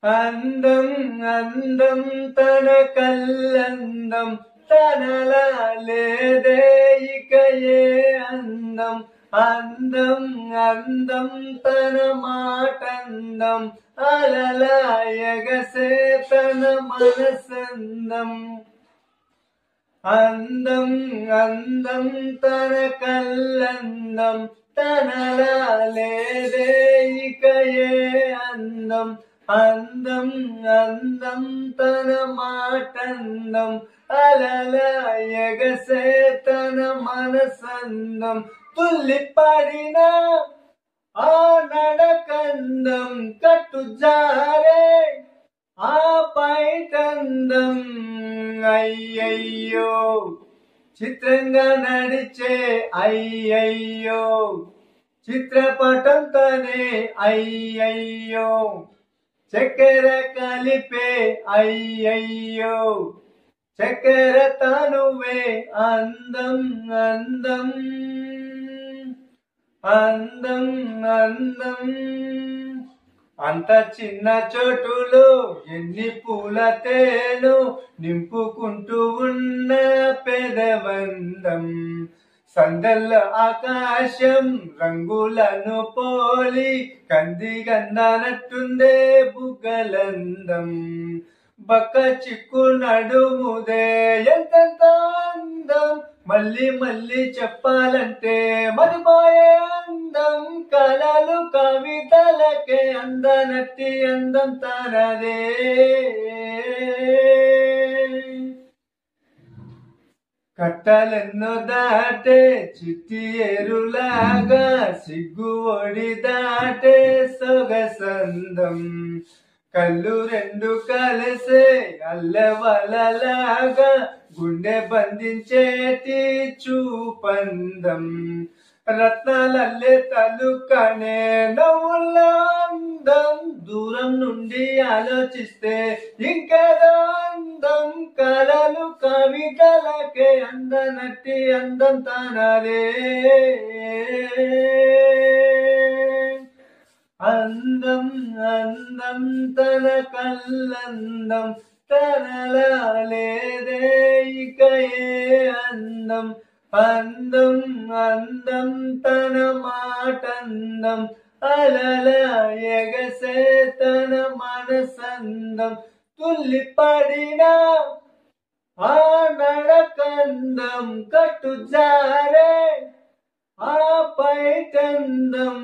అందం అందం తన కల్లందం తనలా లేదే ఇక ఏ అందం. అందం అందం తన మాటందం అలలా ఎగసే తన మనసందం. అందం అందం తన కల్లందం తనలా లేదే ఇక ఏ అందం. అందం అందం తన మాటందం అలలా ఎగసే తన మనసందం. తుల్లిపడిన ఆ నడకందం కట్టు జారే ఆ పైటందం. అయ్యయ్యో చిత్రంగా నడిచే అయ్యయ్యో చిత్రపటం తనే అయ్యయ్యో చక్కెర కలిపే అయ్యయ్యో చక్కెర తనువే అందం అందం అందం అందం. అంత చిన్న చోటులో ఎన్ని పూల తేను నింపుకుంటూ ఉన్న పెదవందం. సందల్ల ఆకాశం రంగులను పోలి కందిగందనట్టుందే బుగ్గలందం. బక్క చిక్కు నడుముదే ఎంతెంత అందం. మళ్ళీ మళ్ళీ చెప్పాలంటే మరిపోయే అందం. కలలు కవితలకే అందనట్టి అందం తనదే. కట్టలెన్నో దాటే చిట్టి ఎరులాగా సిగ్గు ఒడి దాటే సొగసందం. కళ్ళు రెండు కలిసే అల్లవలలాగా గుండె బంధించేటి చూపందం. రత్నాలల్లే తలుకనే నవ్వుల అందం. దూరం నుండి ఆలోచిస్తే ఇంకేదో అందం. కలలు కవితలకే అందనట్టి అందం తనదే. అందం అందం తన కల్లందం తనలా లేదే ఇక ఏ అందం. అందం అందం తన మాటందం అలలా ఎగసే తన మనసందం. తుల్లిపడిన ఆ నడకందం కట్టు జారే ఆ పైటందం.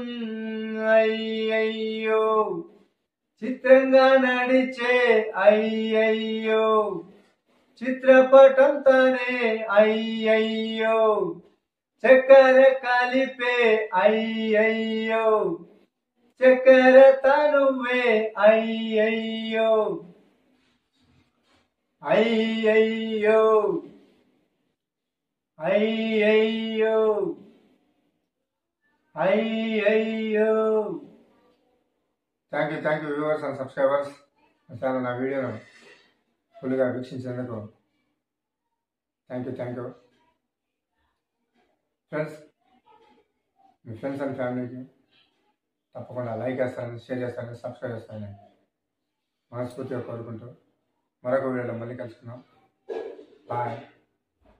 అయ్యయ్యో చిత్రంగా నడిచే అయ్యయ్యో చిత్రపటం తనే అయ్యయ్యో చక్కెర కలిపే అయ్యయ్యో చక్కెర తనువే అయ్యయ్యో అయ్యయ్యో అయ్యయ్యో అయ్యయ్యో. Thank you viewers and subscribers. చాలా నా వీడియోను ఫుల్గా వీక్షించేందుకు థ్యాంక్ యూ ఫ్రెండ్స్. మీ ఫ్రెండ్స్ అండ్ ఫ్యామిలీకి తప్పకుండా లైక్ చేస్తారని, షేర్ చేస్తారని, సబ్స్క్రైబ్ చేస్తారని మనస్ఫూర్తిగా కోరుకుంటూ మరొక వీడియోలో మళ్ళీ కలుసుకుందాం. బాయ్.